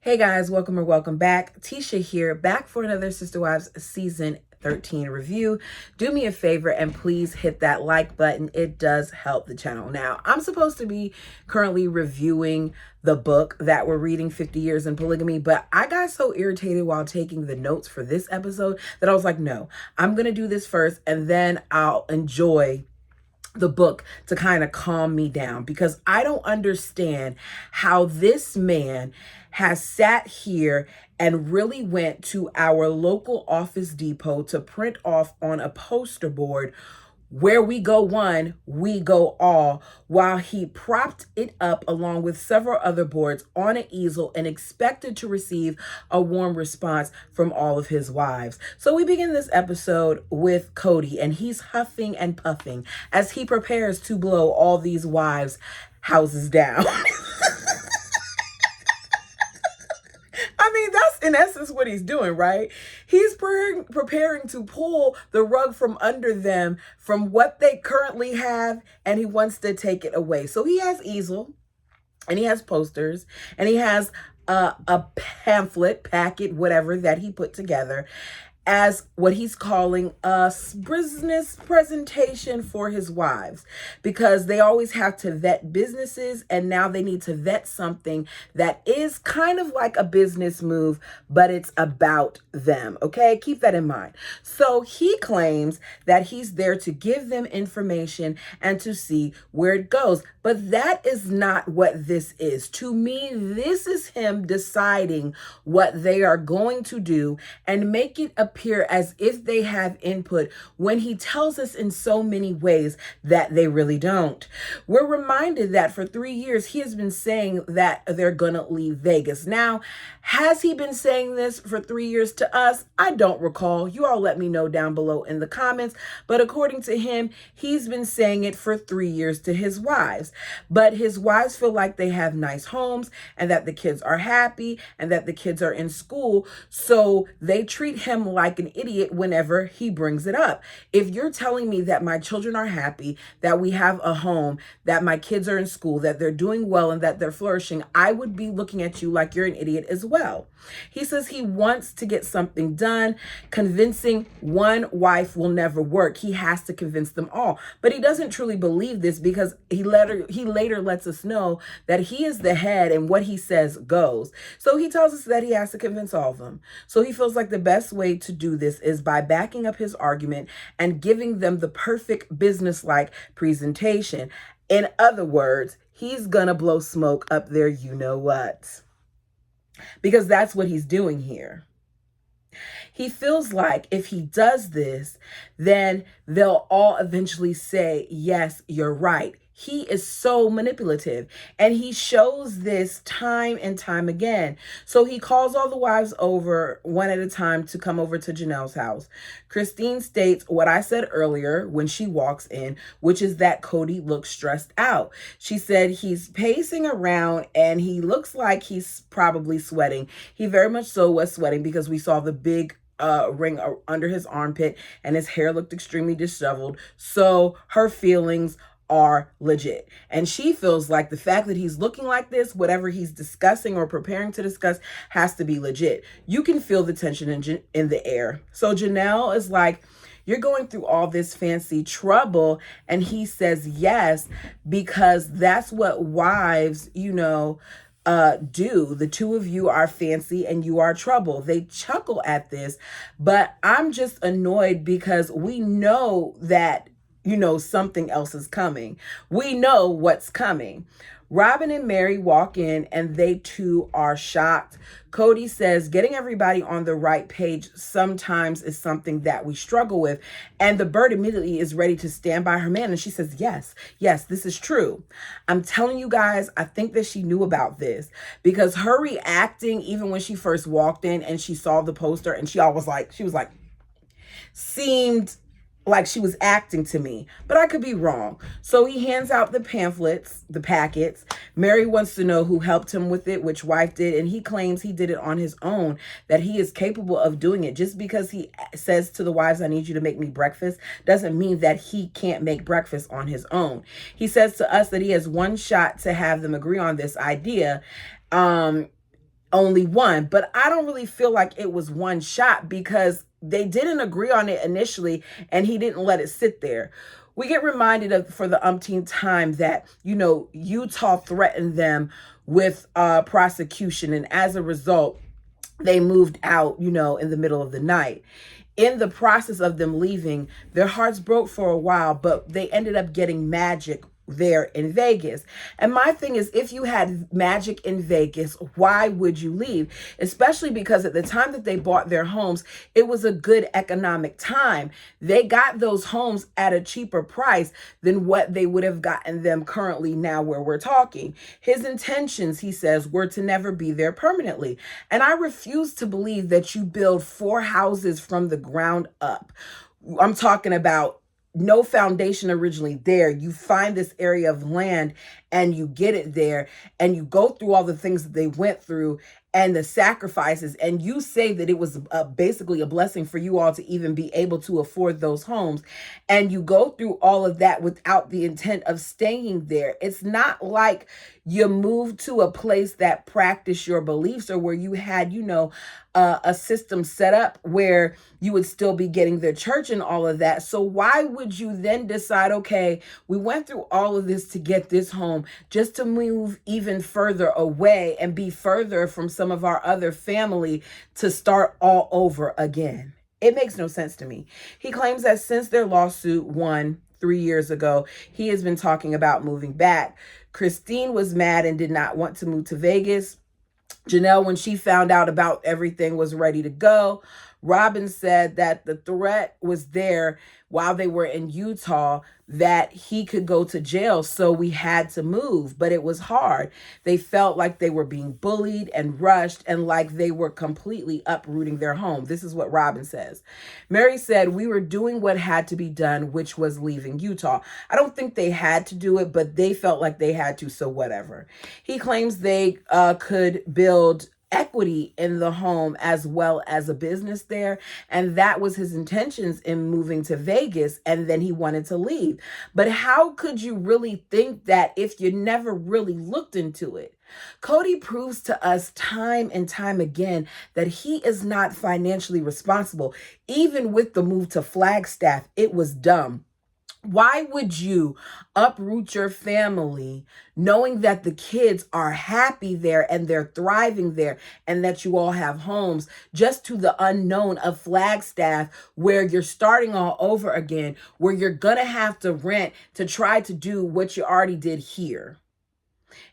Hey guys, welcome or welcome back. Tisha here, back for another Sister Wives Season 13 review. Do me a favor and please hit that like button. It does help the channel. Now, I'm supposed to be currently reviewing the book that we're reading, 50 Years in Polygamy, but I got so irritated while taking the notes for this episode that I was like, no, I'm going to do this first and then I'll enjoy the book to kind of calm me down, because I don't understand how this man has sat here and really went to our local Office Depot to print off on a poster board, "Where we go one, we go all," while he propped it up along with several other boards on an easel and expected to receive a warm response from all of his wives. So we begin this episode with Kody, and he's huffing and puffing as he prepares to blow all these wives' houses down. I mean, that's in essence what he's doing, right? He's preparing to pull the rug from under them from what they currently have, and he wants to take it away. So he has easel, and he has posters, and he has a pamphlet, packet, whatever, that he put together as what he's calling a business presentation for his wives, because they always have to vet businesses, and now they need to vet something that is kind of like a business move, but it's about them. Okay, keep that in mind. So he claims that he's there to give them information and to see where it goes, but that is not what this is. To me, this is him deciding what they are going to do and make it appear as if they have input, when he tells us in so many ways that they really don't. We're reminded that for 3 years he has been saying that they're gonna leave Vegas. Now, has he been saying this for 3 years to us? I don't recall. You all let me know down below in the comments. But according to him, he's been saying it for 3 years to his wives. But his wives feel like they have nice homes and that the kids are happy and that the kids are in school. So they treat him like an idiot whenever he brings it up. If you're telling me that my children are happy, that we have a home, that my kids are in school, that they're doing well and that they're flourishing, I would be looking at you like you're an idiot as well. He says he wants to get something done. Convincing one wife will never work. He has to convince them all. But he doesn't truly believe this, because he later lets us know that he is the head and what he says goes. So he tells us that he has to convince all of them. So he feels like the best way to do this is by backing up his argument and giving them the perfect business-like presentation. In other words, he's gonna blow smoke up there, you know what? Because that's what he's doing here. He feels like if he does this, then they'll all eventually say, yes, you're right. He is so manipulative, and he shows this time and time again. So he calls all the wives over one at a time to come over to Janelle's house. Christine states what I said earlier when she walks in, which is that Kody looks stressed out. She said he's pacing around and he looks like he's probably sweating. He very much so was sweating, because we saw the big ring under his armpit and his hair looked extremely disheveled. So her feelings are legit. And she feels like the fact that he's looking like this, whatever he's discussing or preparing to discuss, has to be legit. You can feel the tension in the air. So Janelle is like, you're going through all this fancy trouble. And he says yes, because that's what wives, do. The two of you are fancy and you are trouble. They chuckle at this, but I'm just annoyed because we know that something else is coming. We know what's coming. Robin and Mary walk in and they too are shocked. Kody says getting everybody on the right page sometimes is something that we struggle with. And the bird immediately is ready to stand by her man. And she says, yes, this is true. I'm telling you guys, I think that she knew about this, because her reacting, even when she first walked in and she saw the poster, and she was like, seemed like she was acting to me, but I could be wrong. So he hands out the pamphlets, the packets. Mary wants to know who helped him with it, which wife did, and he claims he did it on his own, that he is capable of doing it. Just because he says to the wives, I need you to make me breakfast, doesn't mean that he can't make breakfast on his own. He says to us that he has one shot to have them agree on this idea. only one. But I don't really feel like it was one shot because they didn't agree on it initially and he didn't let it sit there. We get reminded of for the umpteenth time that, Utah threatened them with prosecution. And as a result, they moved out, in the middle of the night. In the process of them leaving, their hearts broke for a while, but they ended up getting magic there in Vegas. And my thing is, if you had magic in Vegas, why would you leave? Especially because at the time that they bought their homes, it was a good economic time. They got those homes at a cheaper price than what they would have gotten them currently now where we're talking. His intentions, he says, were to never be there permanently. And I refuse to believe that you build 4 houses from the ground up. I'm talking about no foundation originally there. You find this area of land and you get it there and you go through all the things that they went through and the sacrifices, and you say that it was basically a blessing for you all to even be able to afford those homes, and you go through all of that without the intent of staying there. It's not like you moved to a place that practiced your beliefs or where you had, a system set up where you would still be getting the church and all of that. So why would you then decide, okay, we went through all of this to get this home just to move even further away and be further from some of our other family to start all over again? It makes no sense to me. He claims that since their lawsuit won 3 years ago, he has been talking about moving back. Christine was mad and did not want to move to Vegas. Janelle, when she found out about everything, was ready to go. Robin said that the threat was there while they were in Utah that he could go to jail, so we had to move, but it was hard. They felt like they were being bullied and rushed and like they were completely uprooting their home. This is what Robin says. Mary said, we were doing what had to be done, which was leaving Utah. I don't think they had to do it, but they felt like they had to, so whatever. He claims they could build equity in the home as well as a business there, and that was his intentions in moving to Vegas, and then he wanted to leave. But how could you really think that if you never really looked into it? Kody proves to us time and time again that he is not financially responsible. Even with the move to Flagstaff, it was dumb. Why would you uproot your family knowing that the kids are happy there and they're thriving there and that you all have homes, just to the unknown of Flagstaff, where you're starting all over again, where you're going to have to rent to try to do what you already did here?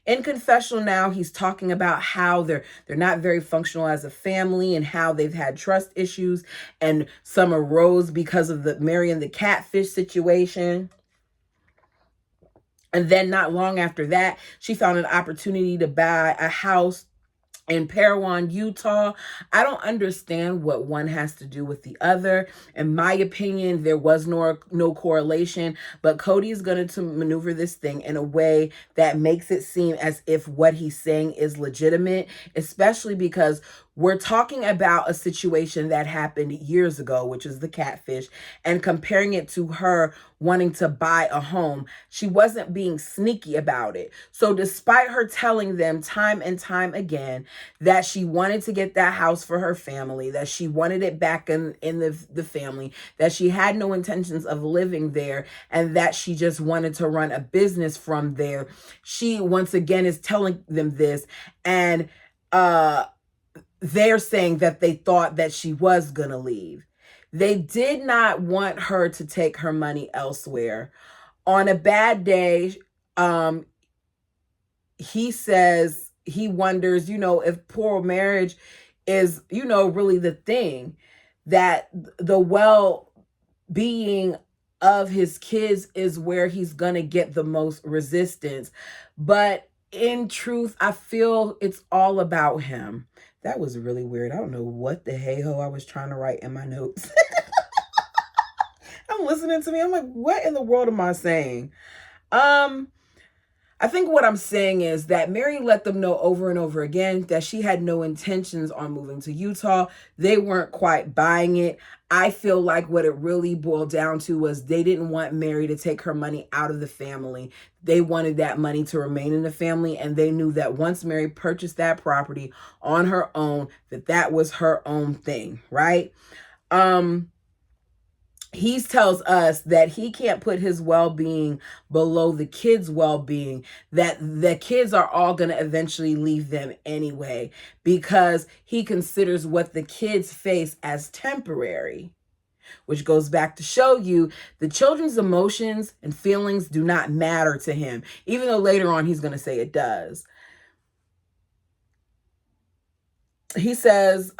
In confessional now, he's talking about how they're not very functional as a family and how they've had trust issues, and some arose because of the Mary and the catfish situation. And then not long after that, she found an opportunity to buy a house in Parowan, Utah. I don't understand what one has to do with the other. In my opinion, there was no correlation, but Kody is going to maneuver this thing in a way that makes it seem as if what he's saying is legitimate, especially because we're talking about a situation that happened years ago, which is the catfish, and comparing it to her wanting to buy a home. She wasn't being sneaky about it. So despite her telling them time and time again that she wanted to get that house for her family, that she wanted it back in the family, that she had no intentions of living there, and that she just wanted to run a business from there, she once again is telling them this, and they're saying that they thought that she was going to leave. They did not want her to take her money elsewhere. On a bad day, he says he wonders, if poor marriage is, really the thing, that the well-being of his kids is where he's going to get the most resistance. But in truth, I feel it's all about him. That was really weird. I don't know what the hey-ho I was trying to write in my notes. I'm listening to me. I'm like, what in the world am I saying? I think what I'm saying is that Mary let them know over and over again that she had no intentions on moving to Utah. They weren't quite buying it. I feel like what it really boiled down to was they didn't want Mary to take her money out of the family. They wanted that money to remain in the family, and they knew that once Mary purchased that property on her own, that was her own thing, right? He tells us that he can't put his well-being below the kids' well-being, that the kids are all going to eventually leave them anyway, because he considers what the kids face as temporary, which goes back to show you the children's emotions and feelings do not matter to him, even though later on he's going to say it does. He says,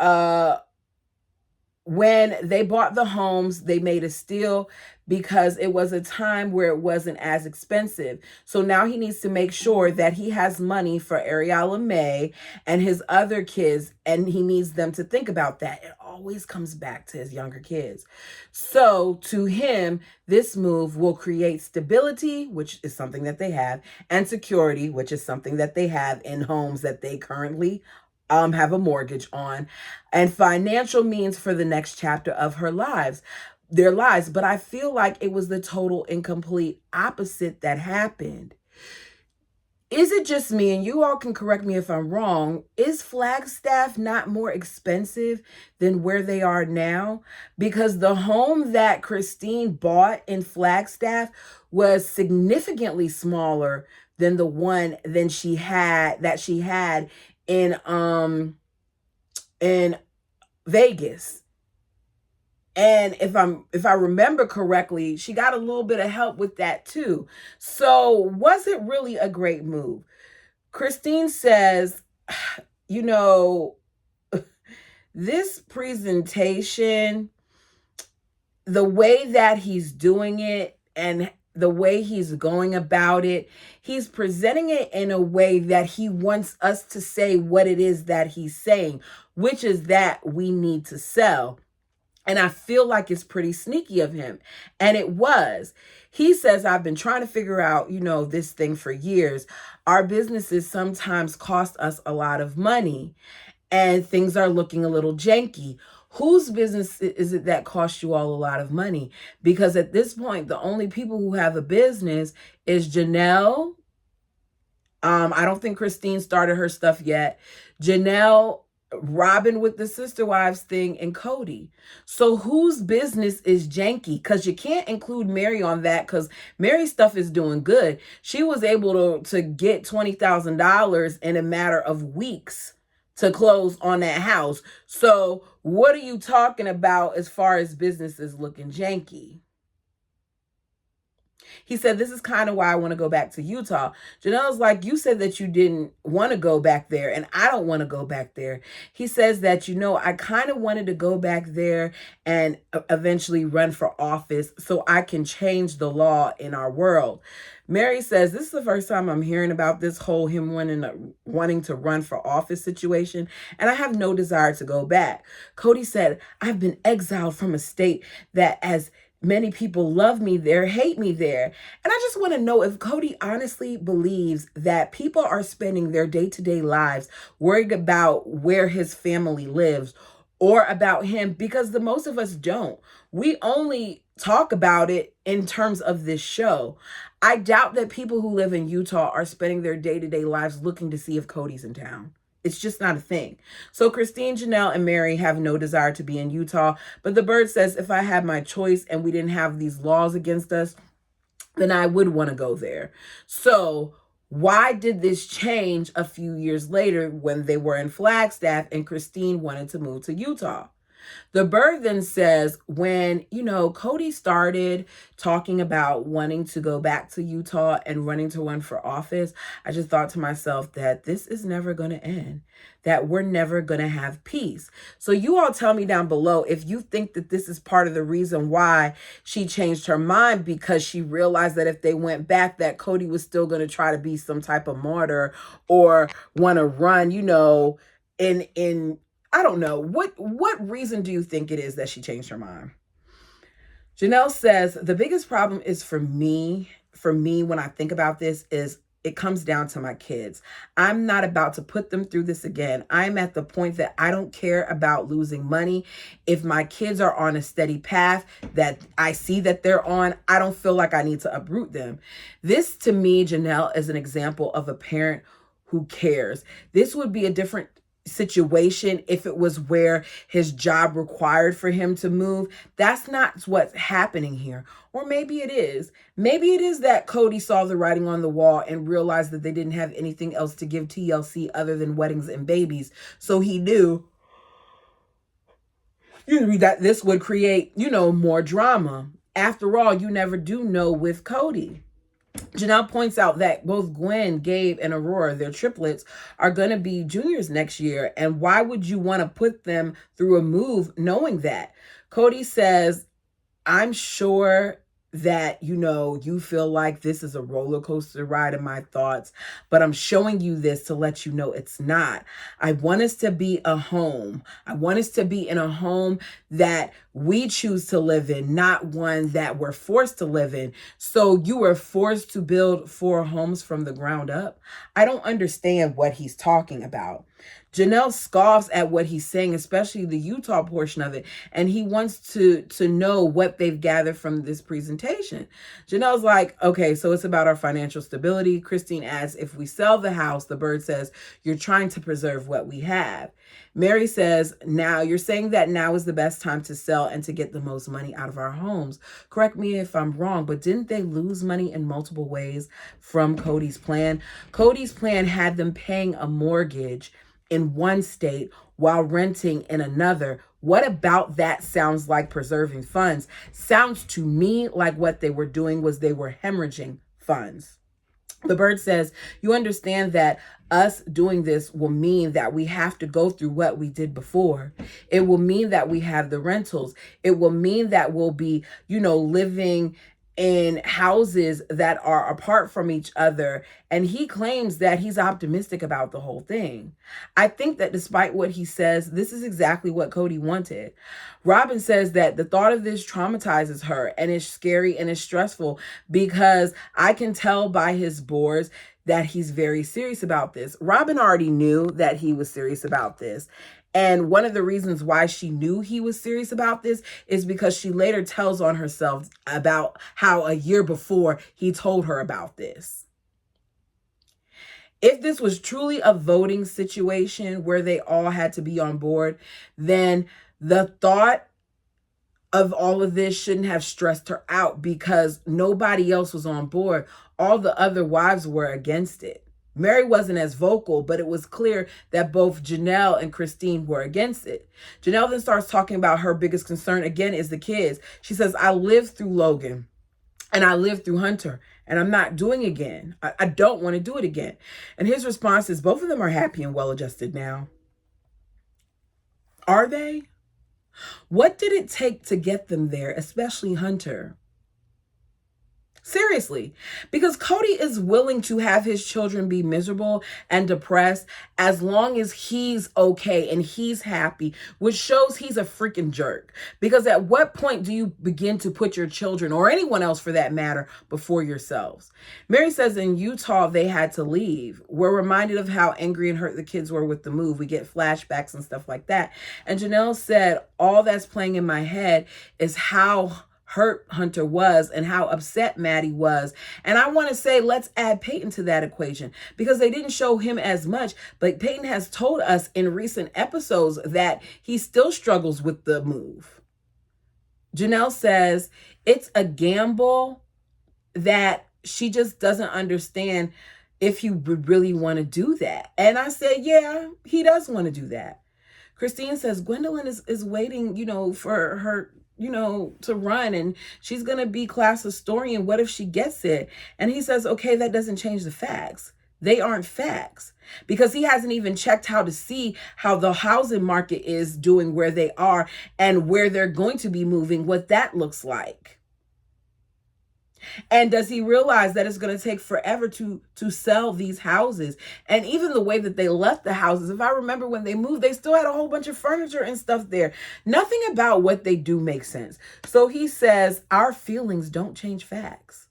when they bought the homes, they made a steal because it was a time where it wasn't as expensive. So now he needs to make sure that he has money for Ariella May and his other kids, and he needs them to think about that. It always comes back to his younger kids. So to him, this move will create stability, which is something that they have, and security, which is something that they have in homes that they currently have a mortgage on, and financial means for the next chapter of their lives. But I feel like it was the total and complete opposite that happened. Is it just me, and you all can correct me if I'm wrong, is Flagstaff not more expensive than where they are now? Because the home that Christine bought in Flagstaff was significantly smaller than the one that she had in Vegas. And if I remember correctly, she got a little bit of help with that too. So was it really a great move? Christine says, you know, this presentation, the way that he's doing it and the way he's going about it, he's presenting it in a way that he wants us to say what it is that he's saying, which is that we need to sell. And I feel like it's pretty sneaky of him. And it was. He says, I've been trying to figure out, this thing for years. Our businesses sometimes cost us a lot of money and things are looking a little janky. Whose business is it that costs you all a lot of money? Because at this point, the only people who have a business is Janelle. I don't think Christine started her stuff yet. Janelle, Robin with the Sister Wives thing, and Kody. So whose business is janky? Because you can't include Mary on that, because Mary's stuff is doing good. She was able to get $20,000 in a matter of weeks to close on that house. So what are you talking about as far as businesses looking janky? He said, this is kind of why I want to go back to Utah. Janelle's like, you said that you didn't want to go back there, and I don't want to go back there. He says that, I kind of wanted to go back there and eventually run for office so I can change the law in our world. Mary says, this is the first time I'm hearing about this whole him wanting to run for office situation, and I have no desire to go back. Kody said, I've been exiled from a state that as many people love me there, hate me there. And I just want to know if Kody honestly believes that people are spending their day-to-day lives worried about where his family lives or about him, because the most of us don't. We only talk about it in terms of this show. I doubt that people who live in Utah are spending their day-to-day lives looking to see if Kody's in town. It's just not a thing. So Christine, Janelle, and Mary have no desire to be in Utah. But the bird says, if I had my choice and we didn't have these laws against us, then I would want to go there. So why did this change a few years later when they were in Flagstaff and Christine wanted to move to Utah? The bird then says, when, Kody started talking about wanting to go back to Utah and running to run for office, I just thought to myself that this is never going to end, that we're never going to have peace. So you all tell me down below if you think that this is part of the reason why she changed her mind, because she realized that if they went back, that Kody was still going to try to be some type of martyr or want to run, in I don't know. What reason do you think it is that she changed her mind? Janelle says, the biggest problem is for me when I think about this is it comes down to my kids. I'm not about to put them through this again. I'm at the point that I don't care about losing money. If my kids are on a steady path that I see that they're on, I don't feel like I need to uproot them. This, to me, Janelle, is an example of a parent who cares. This would be a different situation if it was where his job required for him to move. That's not what's happening here. Or maybe it is. Maybe it is that Kody saw the writing on the wall and realized that they didn't have anything else to give TLC other than weddings and babies. So he knew that this would create, more drama. After all, you never do know with Kody. Janelle points out that both Gwen, Gabe, and Aurora, their triplets, are going to be juniors next year. And why would you want to put them through a move knowing that? Kody says, I'm sure that, you feel like this is a roller coaster ride in my thoughts, but I'm showing you this to let you know it's not. I want us to be a home. I want us to be in a home that we choose to live in, not one that we're forced to live in. So you were forced to build 4 homes from the ground up? I don't understand what he's talking about. Janelle scoffs at what he's saying, especially the Utah portion of it, and he wants to know what they've gathered from this presentation. Janelle's like, okay, so it's about our financial stability. Christine adds, if we sell the house, the bird says, you're trying to preserve what we have. Mary says, now you're saying that now is the best time to sell and to get the most money out of our homes. Correct me if I'm wrong, but didn't they lose money in multiple ways from Kody's plan? Kody's plan had them paying a mortgage in one state while renting in another. What about that sounds like preserving funds? Sounds to me like what they were doing was they were hemorrhaging funds. The bird says, you understand that us doing this will mean that we have to go through what we did before. It will mean that we have the rentals. It will mean that we'll be, living in houses that are apart from each other. And he claims that he's optimistic about the whole thing. I think that despite what he says, this is exactly what Kody wanted. Robin says that the thought of this traumatizes her and is scary and is stressful because I can tell by his boards that he's very serious about this. Robin already knew that he was serious about this. And one of the reasons why she knew he was serious about this is because she later tells on herself about how a year before he told her about this. If this was truly a voting situation where they all had to be on board, then the thought of all of this shouldn't have stressed her out because nobody else was on board. All the other wives were against it. Mary wasn't as vocal, but it was clear that both Janelle and Christine were against it. Janelle then starts talking about her biggest concern, again, is the kids. She says, I lived through Logan and I lived through Hunter and I'm not doing again. I don't want to do it again. And his response is both of them are happy and well-adjusted now. Are they? What did it take to get them there, especially Hunter? Seriously, because Kody is willing to have his children be miserable and depressed as long as he's okay and he's happy, which shows he's a freaking jerk. Because at what point do you begin to put your children, or anyone else for that matter, before yourselves? Mary says in Utah they had to leave. We're reminded of how angry and hurt the kids were with the move. We get flashbacks and stuff like that. And Janelle said, all that's playing in my head is how hurt Hunter was and how upset Maddie was. And I want to say, let's add Peyton to that equation because they didn't show him as much, but Peyton has told us in recent episodes that he still struggles with the move. Janelle says it's a gamble that she just doesn't understand if you would really want to do that. And I said, yeah, he does want to do that. Christine says Gwendolyn is waiting, for her to run and she's going to be class historian. What if she gets it? And he says, okay, that doesn't change the facts. They aren't facts because he hasn't even checked how to see how the housing market is doing where they are and where they're going to be moving, what that looks like. And does he realize that it's going to take forever to sell these houses? And even the way that they left the houses, if I remember when they moved, they still had a whole bunch of furniture and stuff there. Nothing about what they do makes sense. So he says, our feelings don't change facts.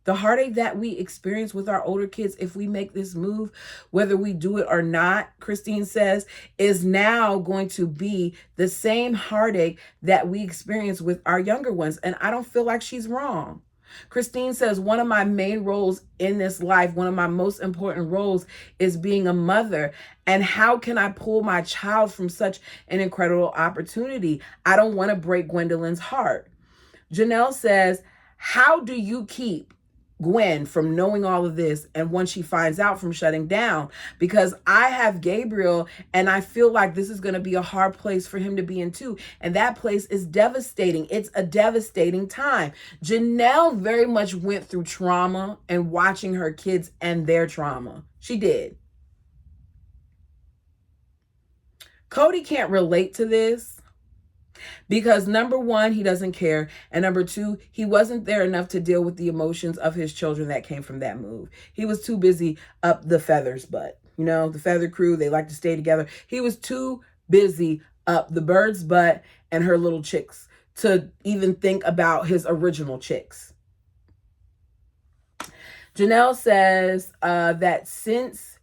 The heartache that we experience with our older kids, if we make this move, whether we do it or not, Christine says, is now going to be the same heartache that we experience with our younger ones. And I don't feel like she's wrong. Christine says, one of my main roles in this life, one of my most important roles is being a mother. And how can I pull my child from such an incredible opportunity? I don't want to break Gwendolyn's heart. Janelle says, how do you keep Gwen from knowing all of this, and once she finds out, from shutting down? Because I have Gabriel, and I feel like this is going to be a hard place for him to be in too. And that place is devastating. It's a devastating time. Janelle very much went through trauma and watching her kids and their trauma. She did. Kody can't relate to this because number one, he doesn't care. And number two, he wasn't there enough to deal with the emotions of his children that came from that move. He was too busy up the feathers butt. You know, the feather crew, they like to stay together. He was too busy up the bird's butt and her little chicks to even think about his original chicks. Janelle says that since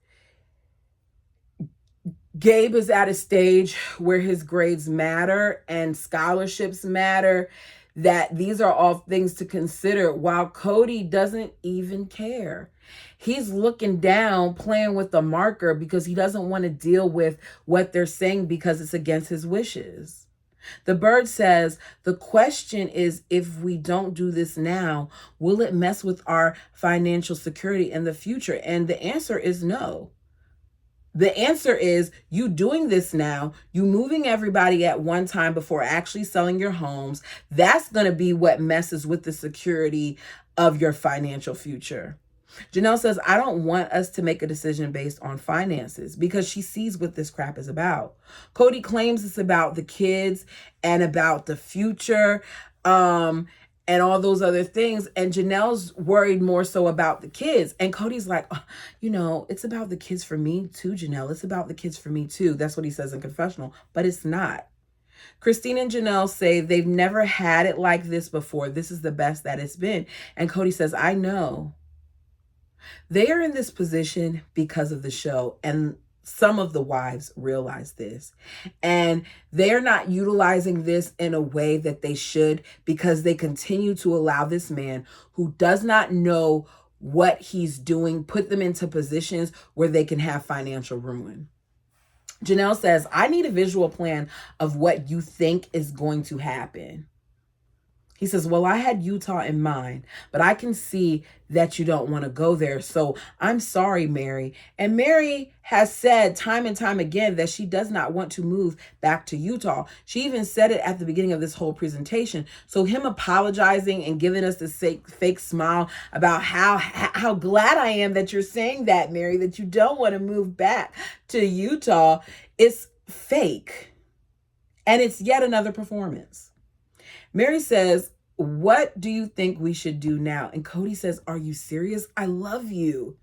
Gabe is at a stage where his grades matter and scholarships matter, that these are all things to consider, while Kody doesn't even care. He's looking down, playing with the marker because he doesn't want to deal with what they're saying because it's against his wishes. The bird says, the question is, if we don't do this now, will it mess with our financial security in the future? And the answer is no. The answer is you doing this now, you moving everybody at one time before actually selling your homes. That's going to be what messes with the security of your financial future. Janelle says, I don't want us to make a decision based on finances because she sees what this crap is about. Kody claims it's about the kids and about the future. And all those other things. And Janelle's worried more so about the kids. And Cody's like, oh, you know, it's about the kids for me too, Janelle. It's about the kids for me too. That's what he says in confessional, but it's not. Christine and Janelle say they've never had it like this before. This is the best that it's been. And Kody says, I know. They are in this position because of the show, and some of the wives realize this, and they're not utilizing this in a way that they should because they continue to allow this man who does not know what he's doing, put them into positions where they can have financial ruin. Janelle says, I need a visual plan of what you think is going to happen. He says, well, I had Utah in mind, but I can see that you don't want to go there. So I'm sorry, Mary. And Mary has said time and time again that she does not want to move back to Utah. She even said it at the beginning of this whole presentation. So him apologizing and giving us this fake smile about how glad I am that you're saying that, Mary, that you don't want to move back to Utah, is fake. And it's yet another performance. Mary says, what do you think we should do now? And Kody says, are you serious? I love you.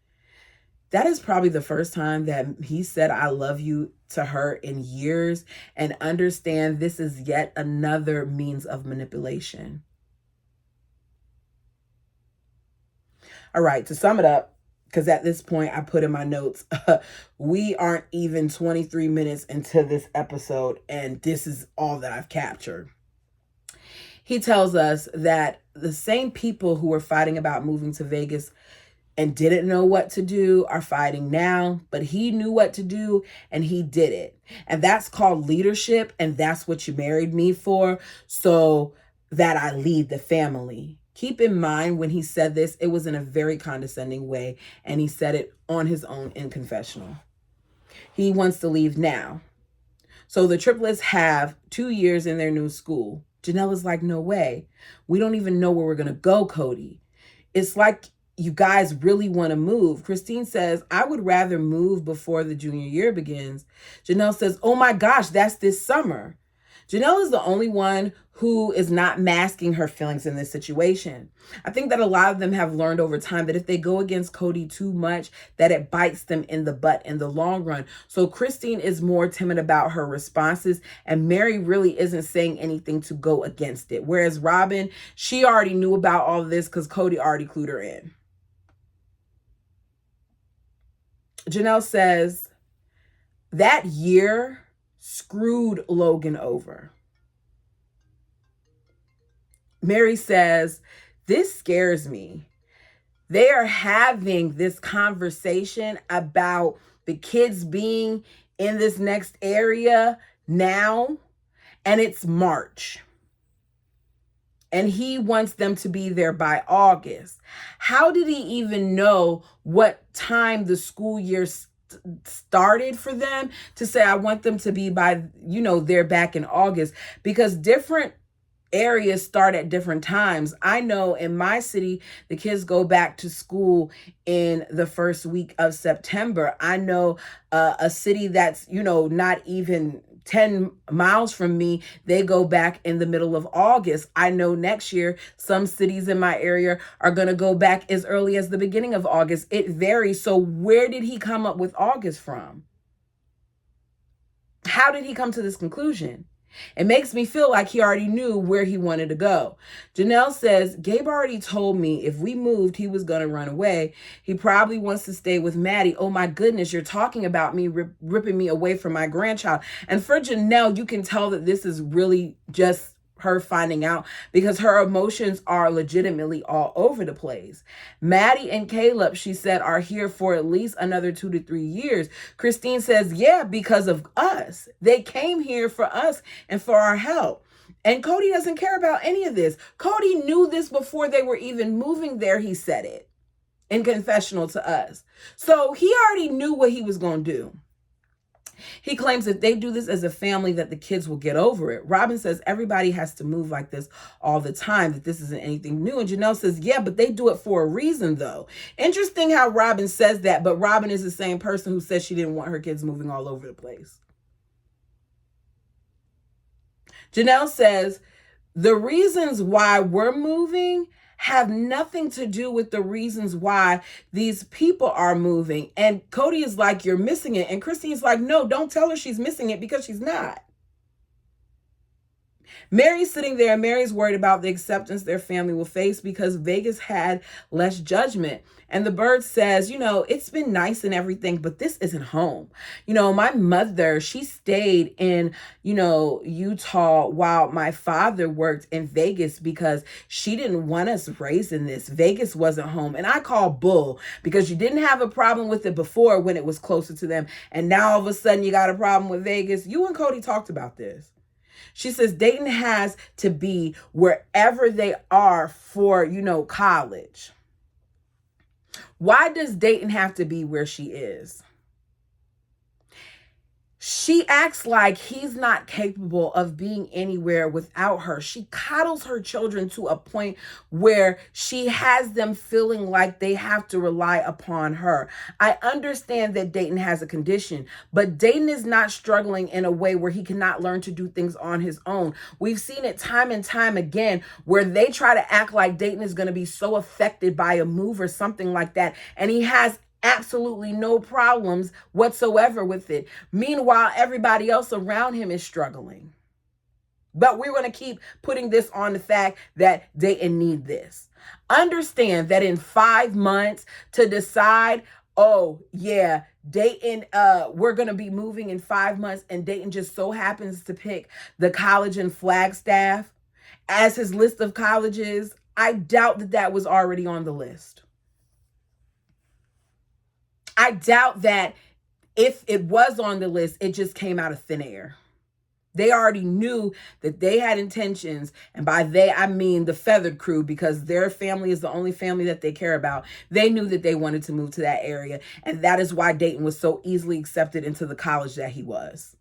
That is probably the first time that he said, I love you to her in years. And understand this is yet another means of manipulation. All right, to sum it up, because at this point I put in my notes, we aren't even 23 minutes into this episode, and this is all that I've captured. He tells us that the same people who were fighting about moving to Vegas and didn't know what to do are fighting now, but he knew what to do and he did it. And that's called leadership, and that's what you married me for, so that I lead the family. Keep in mind, when he said this, it was in a very condescending way, and he said it on his own in confessional. He wants to leave now. So the triplets have 2 years in their new school. Janelle is like, no way. We don't even know where we're going to go, Kody. It's like you guys really want to move. Christine says, I would rather move before the junior year begins. Janelle says, oh my gosh, that's this summer. Janelle is the only one who is not masking her feelings in this situation. I think that a lot of them have learned over time that if they go against Kody too much, that it bites them in the butt in the long run. So Christine is more timid about her responses, and Mary really isn't saying anything to go against it. Whereas Robin, she already knew about all of this because Kody already clued her in. Janelle says, that year screwed Logan over. Mary says, this scares me. They are having this conversation about the kids being in this next area now, and it's March. And he wants them to be there by August. How did he even know what time the school year started for them to say, I want them to be by, they're back in August? Because different areas start at different times. I know in my city, the kids go back to school in the first week of September. I know a city that's, not even 10 miles from me, they go back in the middle of August. I know next year, some cities in my area are going to go back as early as the beginning of August. It varies. So where did he come up with August from? How did he come to this conclusion? It makes me feel like he already knew where he wanted to go. Janelle says, Gabe already told me if we moved, he was going to run away. He probably wants to stay with Maddie. Oh my goodness, you're talking about me ripping me away from my grandchild. And for Janelle, you can tell that this is really just her finding out because her emotions are legitimately all over the place. Maddie and Caleb, she said, are here for at least another 2 to 3 years. Christine says, yeah, because of us. They came here for us and for our help. And Kody doesn't care about any of this. Kody knew this before they were even moving there. He said it in confessional to us. So he already knew what he was going to do. He claims if they do this as a family that the kids will get over it. Robin says everybody has to move like this all the time, that this isn't anything new. And Janelle says, yeah, but they do it for a reason though. Interesting how Robin says that, but Robin is the same person who says she didn't want her kids moving all over the place. Janelle says the reasons why we're moving have nothing to do with the reasons why these people are moving. And Kody is like, you're missing it. And Christine's like, no, don't tell her she's missing it because she's not. Mary's sitting there. Mary's worried about the acceptance their family will face because Vegas had less judgment. And the bird says, it's been nice and everything, but this isn't home. My mother, she stayed in, Utah while my father worked in Vegas because she didn't want us raised in this. Vegas wasn't home. And I call bull because you didn't have a problem with it before when it was closer to them. And now all of a sudden you got a problem with Vegas. You and Kody talked about this. She says Dayton has to be wherever they are for, college. Why does Dayton have to be where she is? She acts like he's not capable of being anywhere without her. She coddles her children to a point where she has them feeling like they have to rely upon her. I understand that Dayton has a condition, but Dayton is not struggling in a way where he cannot learn to do things on his own. We've seen it time and time again where they try to act like Dayton is going to be so affected by a move or something like that, and he has absolutely no problems whatsoever with it. Meanwhile, everybody else around him is struggling. But we're going to keep putting this on the fact that Dayton need this. Understand that in 5 months to decide, oh yeah, Dayton, we're going to be moving in 5 months, and Dayton just so happens to pick the college in Flagstaff as his list of colleges. I doubt that that was already on the list. I doubt that if it was on the list, it just came out of thin air. They already knew that they had intentions, and by they, I mean the Feathered crew, because their family is the only family that they care about. They knew that they wanted to move to that area, and that is why Dayton was so easily accepted into the college that he was.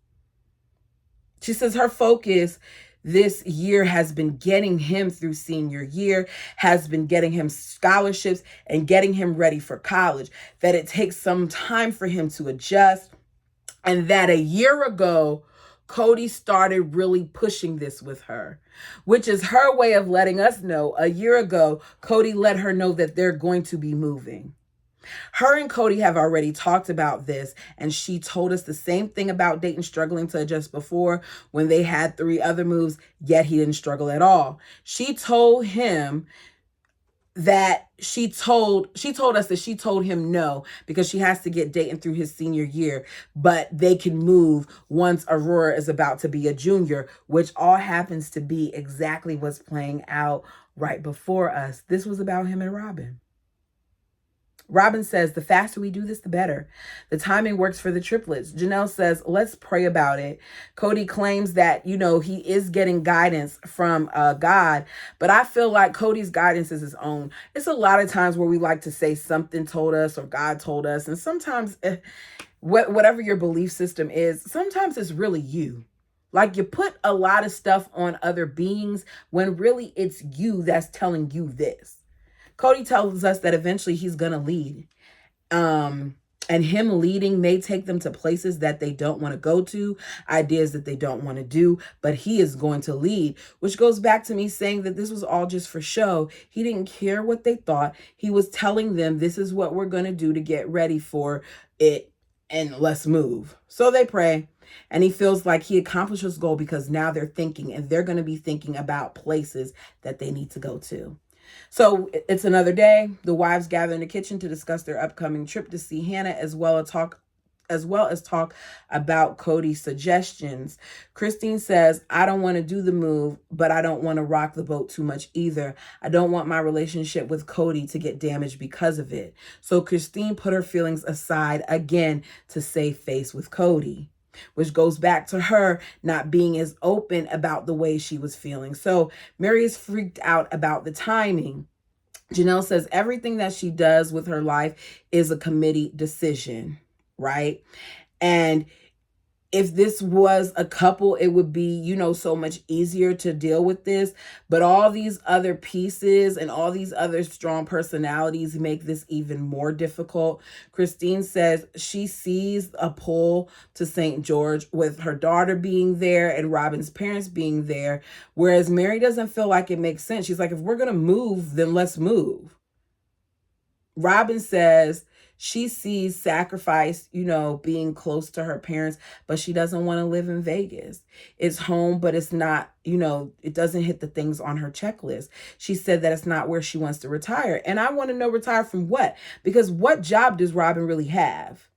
She says her focus this year has been getting him through senior year, has been getting him scholarships and getting him ready for college, that it takes some time for him to adjust, and that a year ago, Kody started really pushing this with her, which is her way of letting us know a year ago, Kody let her know that they're going to be moving. Her and Kody have already talked about this, and she told us the same thing about Dayton struggling to adjust before when they had 3 other moves, yet he didn't struggle at all. She told him that she told us that she told him no because she has to get Dayton through his senior year, but they can move once Aurora is about to be a junior, which all happens to be exactly what's playing out right before us. This was about him and Robin. Robin says, the faster we do this, the better. The timing works for the triplets. Janelle says, let's pray about it. Kody claims that, he is getting guidance from God, but I feel like Kody's guidance is his own. It's a lot of times where we like to say something told us or God told us. And sometimes whatever your belief system is, sometimes it's really you. Like you put a lot of stuff on other beings when really it's you that's telling you this. Kody tells us that eventually he's going to lead. And him leading may take them to places that they don't want to go to, ideas that they don't want to do, but he is going to lead, which goes back to me saying that this was all just for show. He didn't care what they thought. He was telling them, this is what we're going to do to get ready for it, and let's move. So they pray. And he feels like he accomplished his goal because now they're thinking, and they're going to be thinking about places that they need to go to. So it's another day. The wives gather in the kitchen to discuss their upcoming trip to see Hannah, as well as talk about Kody's suggestions. Christine says, I don't want to do the move, but I don't want to rock the boat too much either. I don't want my relationship with Kody to get damaged because of it. So Christine put her feelings aside again to save face with Kody, which goes back to her not being as open about the way she was feeling. So Mary is freaked out about the timing. Janelle says everything that she does with her life is a committee decision, right? And if this was a couple, it would be, so much easier to deal with this. But all these other pieces and all these other strong personalities make this even more difficult. Christine says she sees a pull to St. George with her daughter being there and Robin's parents being there, whereas Mary doesn't feel like it makes sense. She's like, if we're going to move, then let's move. Robin says she sees sacrifice, being close to her parents, but she doesn't want to live in Vegas. It's home, but it's not, it doesn't hit the things on her checklist. She said that it's not where she wants to retire. And I want to know, retire from what? Because what job does Robin really have?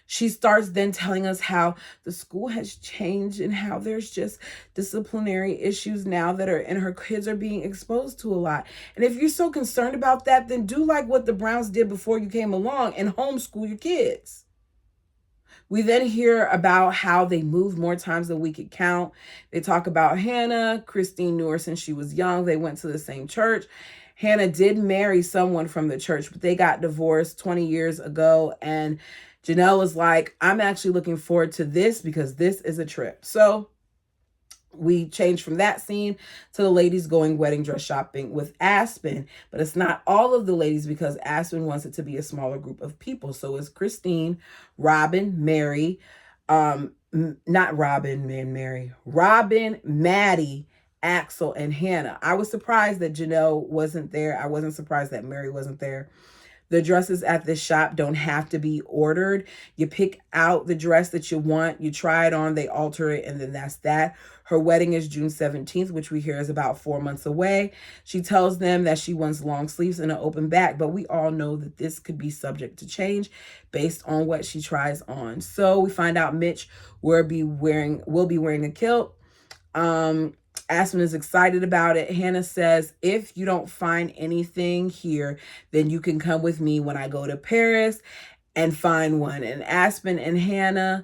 She starts then telling us how the school has changed and how there's just disciplinary issues now that are, and her kids are being exposed to a lot. And if you're so concerned about that, then do like what the Browns did before you came along and homeschool your kids. We then hear about how they moved more times than we could count. They talk about Hannah. Christine knew her since she was young. They went to the same church. Hannah did marry someone from the church, but they got divorced 20 years ago. And Janelle is like, I'm actually looking forward to this because this is a trip. So we change from that scene to the ladies going wedding dress shopping with Aspen. But it's not all of the ladies because Aspen wants it to be a smaller group of people. So it's Christine, Robin, Mary, not Robin and Mary, Robin, Maddie, Axel, and Hannah. I was surprised that Janelle wasn't there. I wasn't surprised that Mary wasn't there. The dresses at this shop don't have to be ordered. You pick out the dress that you want, you try it on, they alter it, and then that's that. Her wedding is June 17th, which we hear is about 4 months away. She tells them that she wants long sleeves and an open back, but we all know that this could be subject to change based on what she tries on. So we find out Mitch will be wearing a kilt. Aspen is excited about it. Hannah says, if you don't find anything here, then you can come with me when I go to Paris and find one. And Aspen and Hannah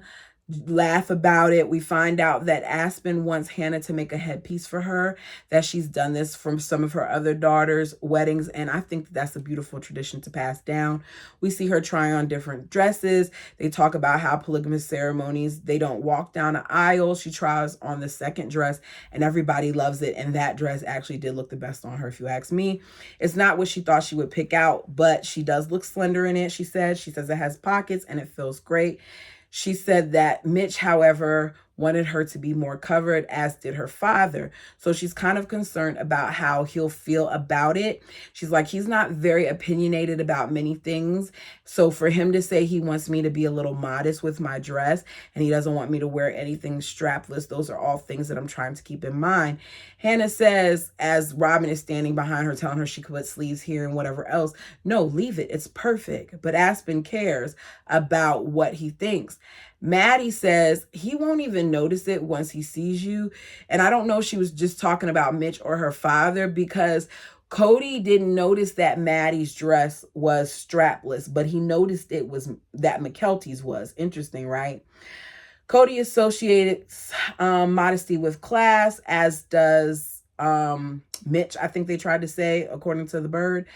laugh about it. We find out that Aspen wants Hannah to make a headpiece for her, that she's done this from some of her other daughters' weddings, and I think that's a beautiful tradition to pass down. We see her trying on different dresses. They talk about how polygamous ceremonies, they don't walk down an aisle. She tries on the second dress, and everybody loves it, and that dress actually did look the best on her, if you ask me. It's not what she thought she would pick out, but she does look slender in it, she says. She says it has pockets, and it feels great. She said that Mitch, however, wanted her to be more covered, as did her father. So she's kind of concerned about how he'll feel about it. She's like, he's not very opinionated about many things. So for him to say he wants me to be a little modest with my dress and he doesn't want me to wear anything strapless, those are all things that I'm trying to keep in mind. Hannah says, as Robin is standing behind her, telling her she could put sleeves here and whatever else, no, leave it. It's perfect. But Aspen cares about what he thinks. Maddie says he won't even notice it once he sees you. And I don't know if she was just talking about Mitch or her father, because Kody didn't notice that Maddie's dress was strapless, but he noticed it was that McKelty's was. Interesting, right? Kody associates modesty with class, as does Mitch, I think they tried to say, according to the Bird.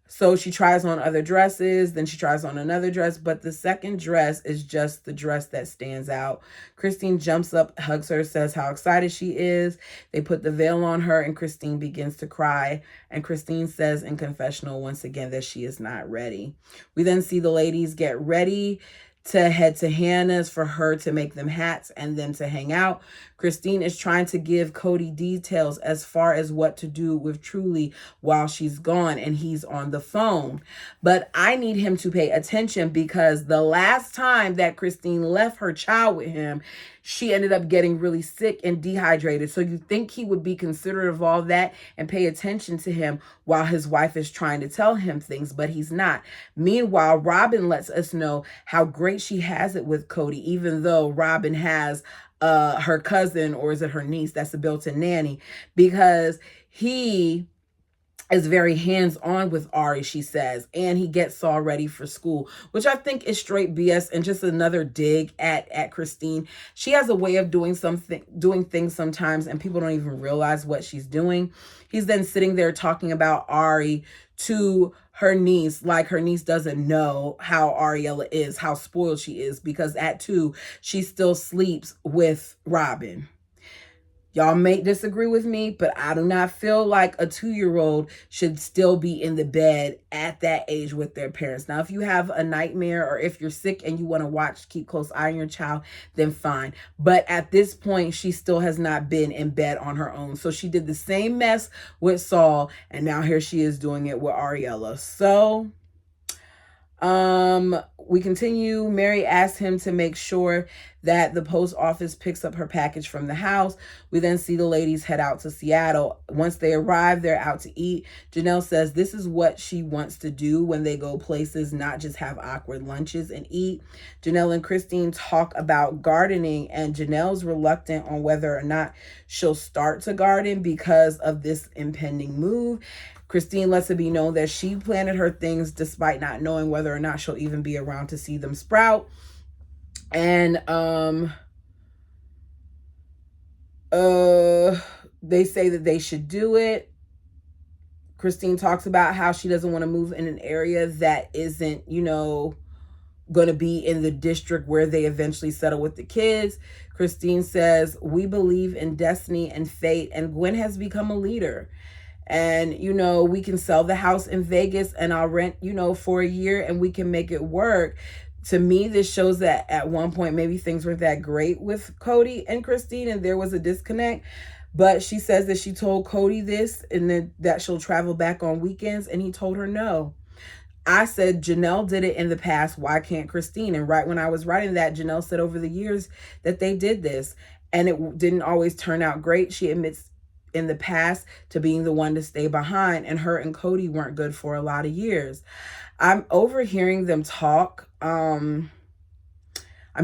So she tries on other dresses, then she tries on another dress, but the second dress is just the dress that stands out. Christine jumps up, hugs her, says how excited she is. They put the veil on her, and Christine begins to cry. And Christine says in confessional once again that she is not ready. We then see the ladies get ready to head to Hannah's for her to make them hats and then to hang out. Christine is trying to give Kody details as far as what to do with Truly while she's gone and he's on the phone. But I need him to pay attention, because the last time that Christine left her child with him, she ended up getting really sick and dehydrated. So you think he would be considerate of all that and pay attention to him while his wife is trying to tell him things, but he's not. Meanwhile, Robin lets us know how great she has it with Kody, even though Robin has her cousin, or is it her niece, that's a built-in nanny, because he is very hands-on with Ari, she says, and he gets Saul ready for school, which I think is straight BS and just another dig at Christine. She has a way of doing things sometimes, and people don't even realize what she's doing. He's then sitting there talking about Ari to her niece, like her niece doesn't know how Ariella is, how spoiled she is, because at 2, she still sleeps with Robin. Y'all may disagree with me, but I do not feel like a 2-year-old should still be in the bed at that age with their parents. Now, if you have a nightmare or if you're sick and you want to keep close eye on your child, then fine. But at this point, she still has not been in bed on her own. So she did the same mess with Saul, and now here she is doing it with Ariella. So we continue. Mary asks him to make sure that the post office picks up her package from the house. We then see the ladies head out to Seattle. Once they arrive, they're out to eat. Janelle says this is what she wants to do when they go places, not just have awkward lunches and eat. Janelle and Christine talk about gardening, and Janelle's reluctant on whether or not she'll start to garden because of this impending move. Christine lets it be known that she planted her things despite not knowing whether or not she'll even be around to see them sprout. And they say that they should do it. Christine talks about how she doesn't want to move in an area that isn't, going to be in the district where they eventually settle with the kids. Christine says, we believe in destiny and fate, and Gwen has become a leader. And, we can sell the house in Vegas and I'll rent, for a year and we can make it work. To me, this shows that at one point, maybe things weren't that great with Kody and Christine and there was a disconnect. But she says that she told Kody this and then that she'll travel back on weekends, and he told her no. I said, Janelle did it in the past. Why can't Christine? And right when I was writing that, Janelle said over the years that they did this and it didn't always turn out great. She admits in the past to being the one to stay behind, and her and Kody weren't good for a lot of years. I'm overhearing them talk. I'm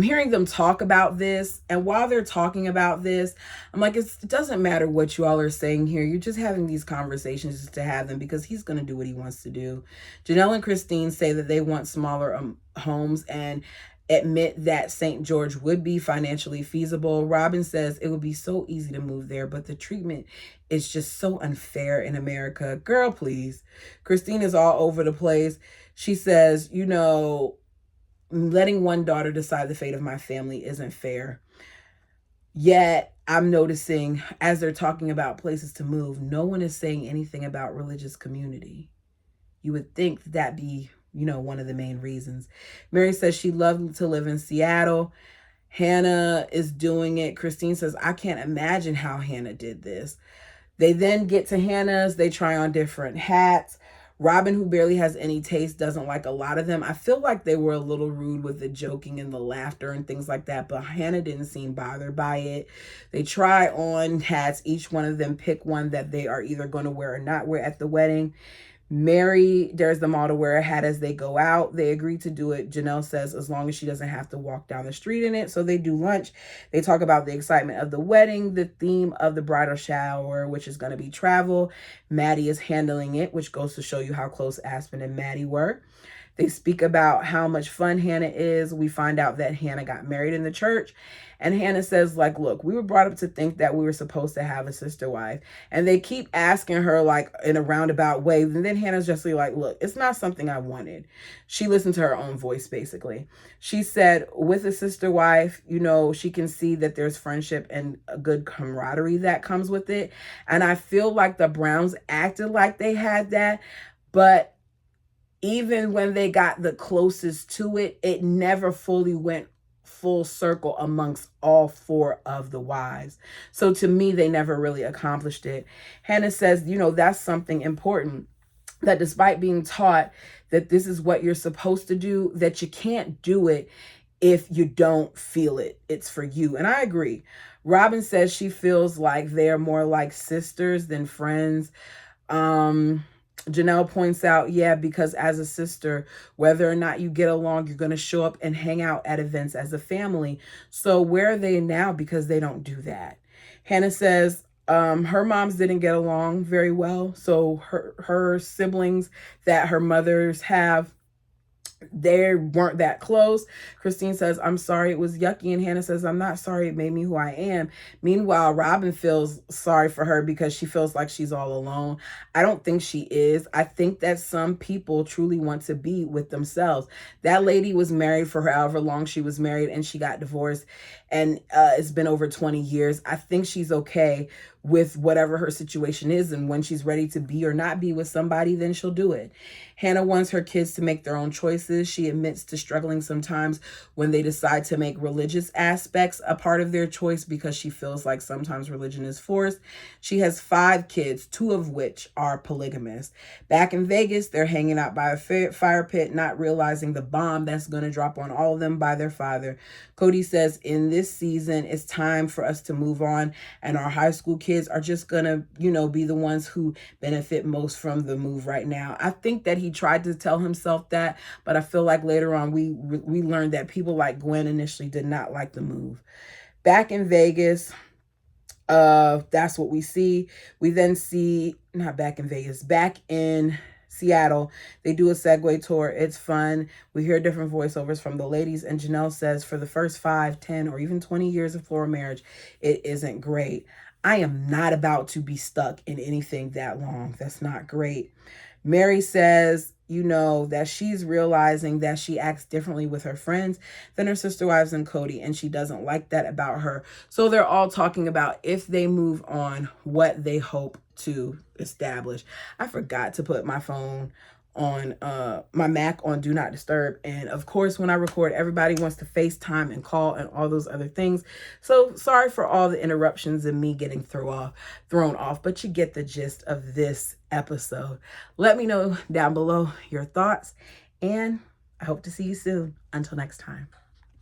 hearing them talk about this, and while they're talking about this, I'm like, it doesn't matter what you all are saying here. You're just having these conversations just to have them, because he's going to do what he wants to do. Janelle and Christine say that they want smaller homes and admit that St. George would be financially feasible. Robin says it would be so easy to move there, but the treatment is just so unfair in America. Girl, please. Christine is all over the place. She says, letting one daughter decide the fate of my family isn't fair. Yet I'm noticing as they're talking about places to move, no one is saying anything about religious community. You would think that'd be one of the main reasons. Mary says she loved to live in Seattle Hannah is doing it. Christine says, I can't imagine how Hannah did this. They then get to Hannah's. They try on different hats. Robin, who barely has any taste, doesn't like a lot of them. I feel like they were a little rude with the joking and the laughter and things like that, but Hannah didn't seem bothered by it. They try on hats. Each one of them pick one that they are either going to wear or not wear at the wedding. Mary dares them all to wear a hat as they go out. They agree to do it. Janelle says as long as she doesn't have to walk down the street in it. So they do lunch. They talk about the excitement of the wedding, the theme of the bridal shower, which is going to be travel. Maddie is handling it, which goes to show you how close Aspen and Maddie were. They speak about how much fun Hannah is. We find out that Hannah got married in the church. And Hannah says, like, look, we were brought up to think that we were supposed to have a sister wife. And they keep asking her, like, in a roundabout way. And then Hannah's just like, look, it's not something I wanted. She listened to her own voice, basically. She said, with a sister wife, you know, she can see that there's friendship and a good camaraderie that comes with it. And I feel like the Browns acted like they had that. But even when they got the closest to it, it never fully went full circle amongst all four of the wives. So to me, they never really accomplished it. Hannah says, you know, that's something important, that despite being taught that this is what you're supposed to do, that you can't do it if you don't feel it. It's for you. And I agree. Robin says she feels like they're more like sisters than friends. Janelle points out, yeah, because as a sister, whether or not you get along, you're going to show up and hang out at events as a family. So where are they now? Because they don't do that. Hannah says her moms didn't get along very well. So her siblings that her mothers have, they weren't that close. Christine says, I'm sorry it was yucky. And Hannah says, I'm not sorry, it made me who I am. Meanwhile, Robin feels sorry for her because she feels like she's all alone. I don't think she is. I think that some people truly want to be with themselves. That lady was married for however long she was married, and she got divorced. And it's been over 20 years. I think she's okay with whatever her situation is. And when she's ready to be or not be with somebody, then she'll do it. Hannah wants her kids to make their own choices. She admits to struggling sometimes when they decide to make religious aspects a part of their choice because she feels like sometimes religion is forced. She has 5 kids, 2 of which are polygamous. Back in Vegas, they're hanging out by a fire pit, not realizing the bomb that's going to drop on all of them by their father. Kody says, in this season, it's time for us to move on, and our high school kids are just going to, you know, be the ones who benefit most from the move right now. I think that he tried to tell himself that, but I feel like later on we learned that people like Gwen initially did not like the move. Back in Vegas, that's what we see. We then see, not back in Vegas, back in Seattle, they do a Segway tour. It's fun. We hear different voiceovers from the ladies, and Janelle says for the first 5, 10, or even 20 years of floral marriage, it isn't great. I am not about to be stuck in anything that long. That's not great. Mary says, you know, that she's realizing that she acts differently with her friends than her sister wives and Kody, and she doesn't like that about her. So they're all talking about if they move on, what they hope to establish. I forgot to put my phone on my Mac on Do Not Disturb. And of course, when I record, everybody wants to FaceTime and call and all those other things. So sorry for all the interruptions and me getting thrown off, but you get the gist of this episode. Let me know down below your thoughts, and I hope to see you soon. Until next time.